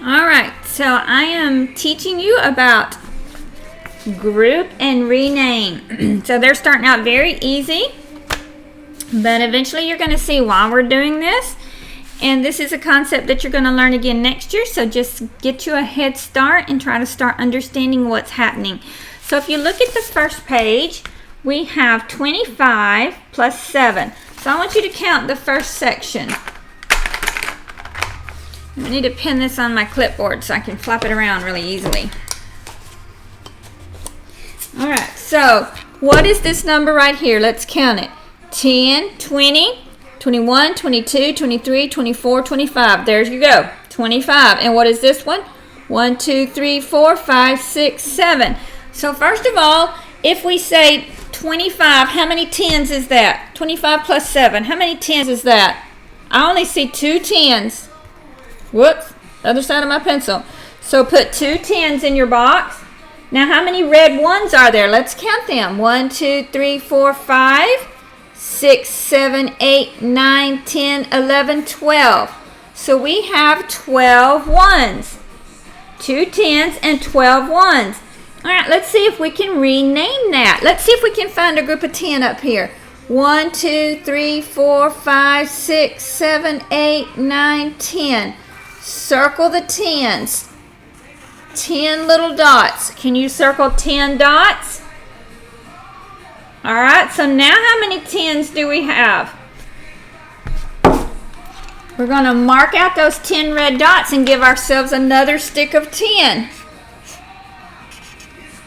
Alright, so I am teaching you about group and rename. So they're starting out very easy, but eventually you're going to see why we're doing this. And this is a concept that you're going to learn again next year, so just get you a head start and try to start understanding what's happening. So if you look at the first page, we have 25 plus 7. So I want you to count the first section. I need to pin this on my clipboard so I can flop it around really easily. Alright, so what is this number right here? Let's count it. 10, 20, 21, 22, 23, 24, 25. There you go. 25. And what is this one? 1, 2, 3, 4, 5, 6, 7. So first of all, if we say 25, how many tens is that? 25 plus 7. How many tens is that? I only see 2 tens. Whoops, other side of my pencil. So put 2 tens in your box. Now how many red ones are there? Let's count them. 1, 2, 3, 4, 5, 6, 7, 8, 9, 10, 11, 12. So we have 12 ones. 2 tens and 12 ones. Alright, let's see if we can rename that. Let's see if we can find a group of 10 up here. 1, 2, 3, 4, 5, 6, 7, 8, 9, 10. Circle the tens. 10 little dots. Can you circle 10 dots? Alright, so now how many tens do we have? We're going to mark out those 10 red dots and give ourselves another stick of 10.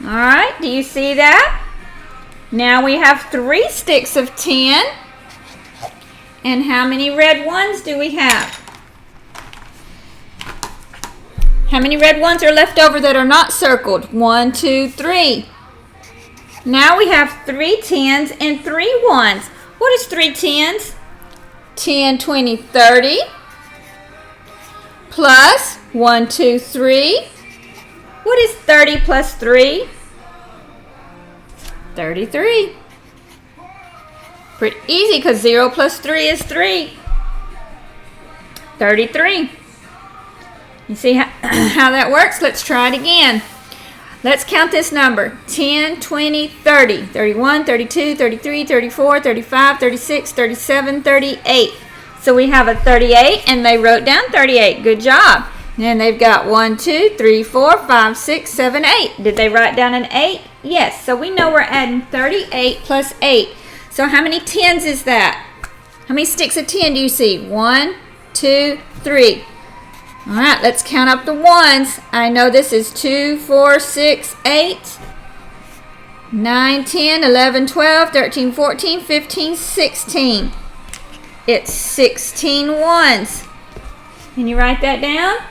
Alright, do you see that? Now we have 3 sticks of 10. And how many red ones do we have? How many red ones are left over that are not circled? 1, 2, 3. Now we have 3 tens and 3 ones. What is 3 tens? 10, 20, 30. Plus 1, 2, 3. What is 30 plus 3? 33. Pretty easy because 0 plus 3 is 3. 33. You see how that works? Let's try it again. Let's count this number. 10, 20, 30, 31, 32, 33, 34, 35, 36, 37, 38. So we have a 38 and they wrote down 38. Good job. And they've got 1, 2, 3, 4, 5, 6, 7, 8. Did they write down an 8? Yes. So we know we're adding 38 plus 8. So how many tens is that? How many sticks of 10 do you see? 1, 2, 3. All right, let's count up the ones. I know this is 2, 4, 6, 8, 9, 10, 11, 12, 13, 14, 15, 16. It's 16 ones. Can you write that down?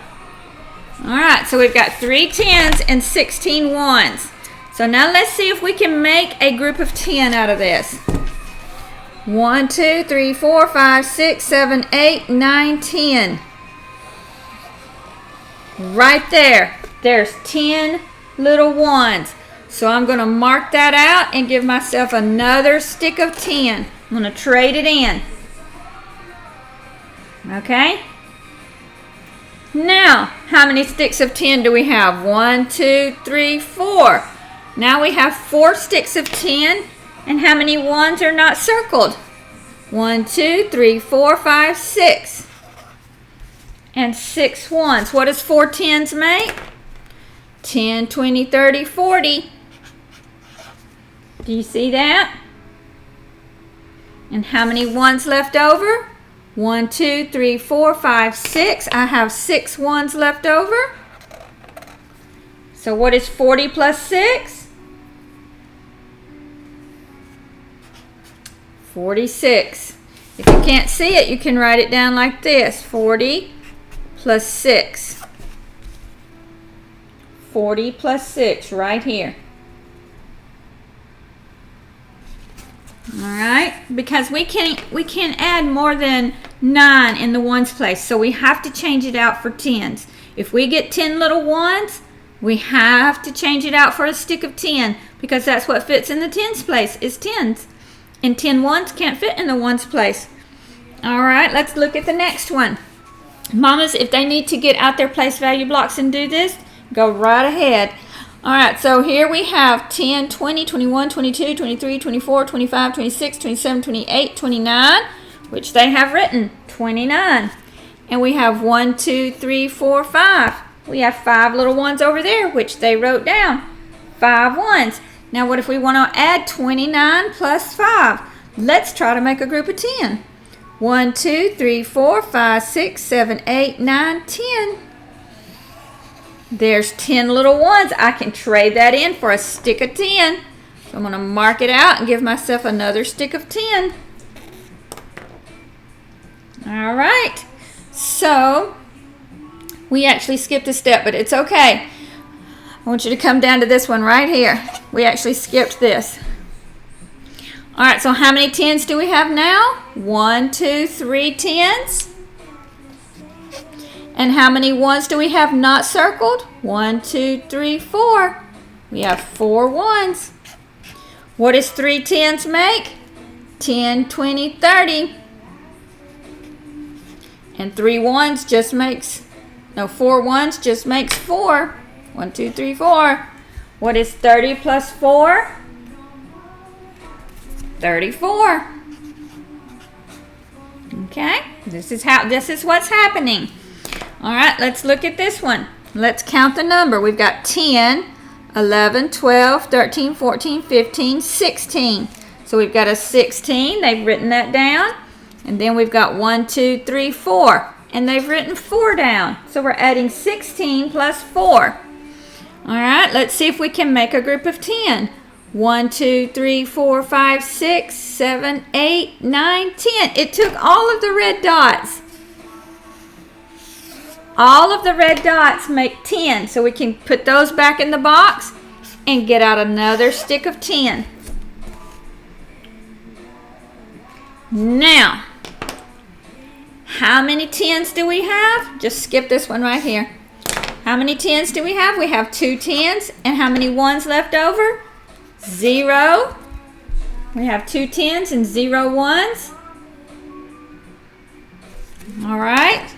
All right, so we've got 3 tens and 16 ones. So now let's see if we can make a group of 10 out of this. 1, 2, 3, 4, 5, 6, 7, 8, 9, 10. Right there, there's 10 little ones. So I'm going to mark that out and give myself another stick of 10. I'm going to trade it in. Okay? Now, how many sticks of 10 do we have? 1, 2, 3, 4. Now we have 4 sticks of 10. And how many ones are not circled? 1, 2, 3, 4, 5, 6. And 6 ones. What does 4 tens make? 10, 20, 30, 40. Do you see that? And how many ones left over? 1, 2, 3, 4, 5, 6. I have 6 ones left over. So what is 40 plus 6? 46. If you can't see it, you can write it down like this. 40 plus 6. 40 plus 6 right here. Alright, because we can't add more than 9 in the ones place, so we have to change it out for tens. If we get 10 little ones, we have to change it out for a stick of 10, because that's what fits in the tens place, is tens. And 10 ones can't fit in the ones place. Alright, let's look at the next one. Mamas, if they need to get out their place value blocks and do this, go right ahead. All right, so here we have 10, 20, 21, 22, 23, 24, 25, 26, 27, 28, 29, which they have written, 29. And we have 1, 2, 3, 4, 5. We have 5 little ones over there, which they wrote down. 5 ones. Now what if we want to add 29 plus 5? Let's try to make a group of 10. 1, 2, 3, 4, 5, 6, 7, 8, 9, 10. There's 10 little ones. I can trade that in for a stick of 10. So I'm going to mark it out and give myself another stick of 10. All right. So we actually skipped a step, but it's okay. I want you to come down to this one right here. We actually skipped this. All right, so how many 10s do we have now? 1, 2, 3 10s. And how many ones do we have not circled? 1, 2, 3, 4. We have 4 ones. What does 3 10s make? 10, 20, 30. And 3 ones just makes, no, 4 ones just makes 4. 1, 2, 3, 4. What is 30 plus 4? 34. Okay, this is what's happening. All right, let's look at this one. Let's count the number. We've got 10, 11, 12, 13, 14, 15, 16. So we've got a 16. They've written that down. And then we've got 1, 2, 3, 4. And they've written 4 down. So we're adding 16 plus 4. All right, let's see if we can make a group of 10. 1, 2, 3, 4, 5, 6, 7, 8, 9, 10. It took all of the red dots. All of the red dots make 10. So we can put those back in the box and get out another stick of 10. Now, how many 10s do we have? Just skip this one right here. How many 10s do we have? We have 2 10s. And how many 1s left over? 0. We have 2 10s and 0 1s. All right.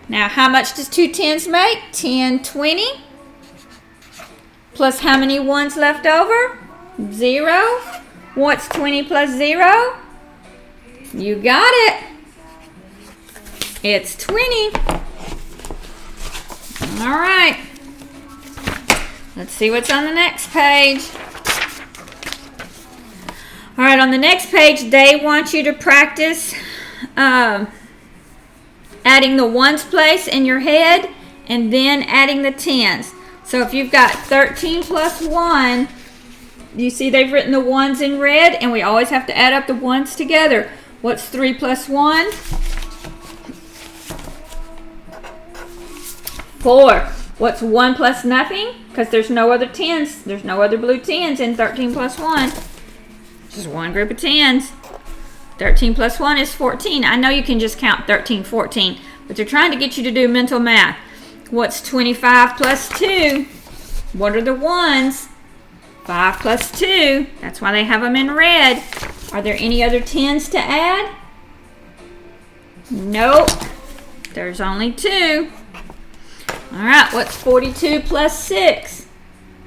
Now, how much does 2 10s make? 10, 20. Plus how many 1s left over? 0. What's 20 plus 0? You got it. It's 20. All right. Let's see what's on the next page. All right, on the next page, they want you to practice adding the ones place in your head and then adding the 10s. So if you've got 13 plus 1, you see they've written the 1s in red, and we always have to add up the 1s together. What's 3 plus 1? 4. What's 1 plus nothing? Because there's no other 10s. There's no other blue 10s in 13 plus 1. Just one group of 10s. 13 plus 1 is 14. I know you can just count 13, 14, but they're trying to get you to do mental math. What's 25 plus 2? What are the 1s? 5 plus 2. That's why they have them in red. Are there any other 10s to add? Nope. There's only 2. All right, what's 42 plus 6?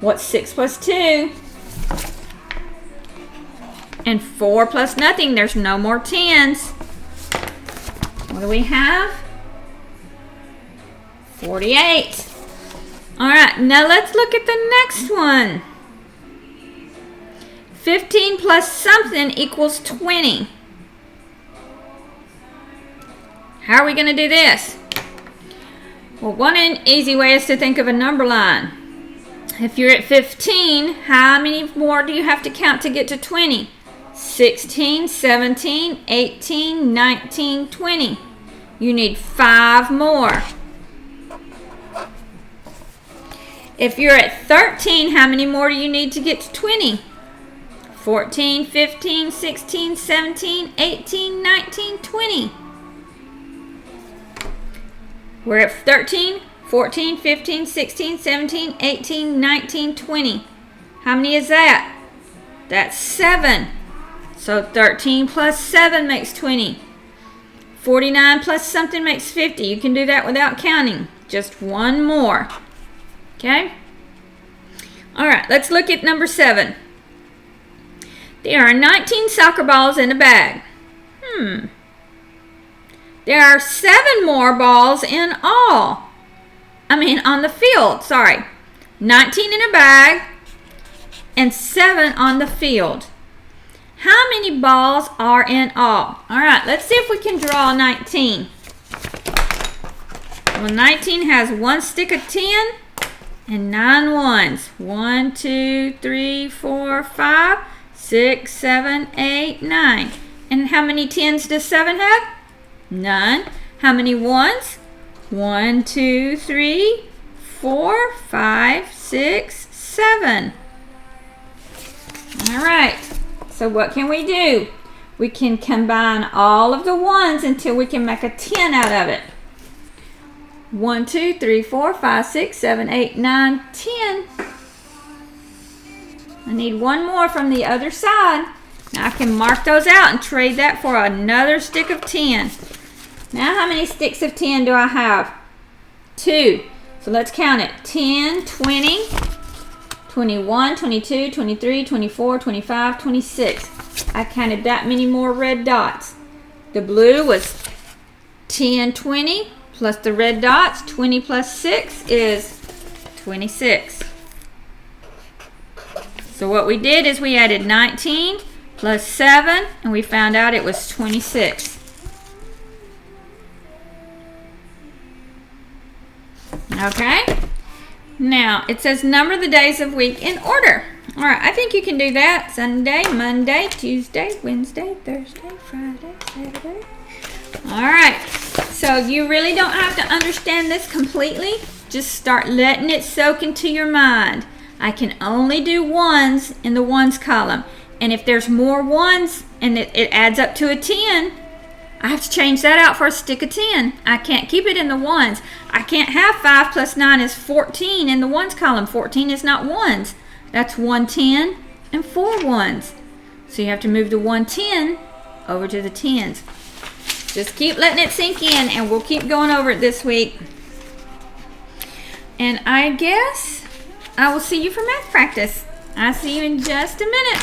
What's 6 plus 2? And 4 plus nothing. There's no more 10s. What do we have? 48. All right, now let's look at the next one. 15 plus something equals 20. How are we going to do this? Well, one easy way is to think of a number line. If you're at 15, how many more do you have to count to get to 20? 16, 17, 18, 19, 20. You need 5 more. If you're at 13, how many more do you need to get to 20? 14, 15, 16, 17, 18, 19, 20. We're at 13, 14, 15, 16, 17, 18, 19, 20. How many is that? That's 7. So 13 plus 7 makes 20. 49 plus something makes 50. You can do that without counting. Just one more. Okay? All right, let's look at number 7. There are 19 soccer balls in a bag. There are 7 more balls in all. On the field, sorry. 19 in a bag and 7 on the field. How many balls are in all? All right, let's see if we can draw 19. Well, 19 has one stick of 10 and 9 ones. 1, 2, 3, 4, 5, 6, 7, 8, 9. And how many 10s does 7 have? None. How many ones? 1, 2, 3, 4, 5, 6, 7. All right. So what can we do? We can combine all of the ones until we can make a 10 out of it. 1, 2, 3, 4, 5, 6, 7, 8, 9, 10. I need one more from the other side. Now I can mark those out and trade that for another stick of 10. Now how many sticks of 10 do I have? 2. So let's count it. 10, 20, 21, 22, 23, 24, 25, 26. I counted that many more red dots. The blue was 10, 20 plus the red dots. 20 plus 6 is 26. So what we did is we added 19 plus 7 and we found out it was 26. Okay? Now, it says number the days of week in order. All right, I think you can do that. Sunday, Monday, Tuesday, Wednesday, Thursday, Friday, Saturday. All right, so you really don't have to understand this completely. Just start letting it soak into your mind. I can only do ones in the ones column. And if there's more ones and it adds up to a 10, I have to change that out for a stick of 10. I can't keep it in the ones. I can't have 5 plus 9 is 14 in the ones column. 14 is not ones. That's 110 and 4 ones. So you have to move the 110 over to the 10s. Just keep letting it sink in and we'll keep going over it this week. And I guess I will see you for math practice. I'll see you in just a minute.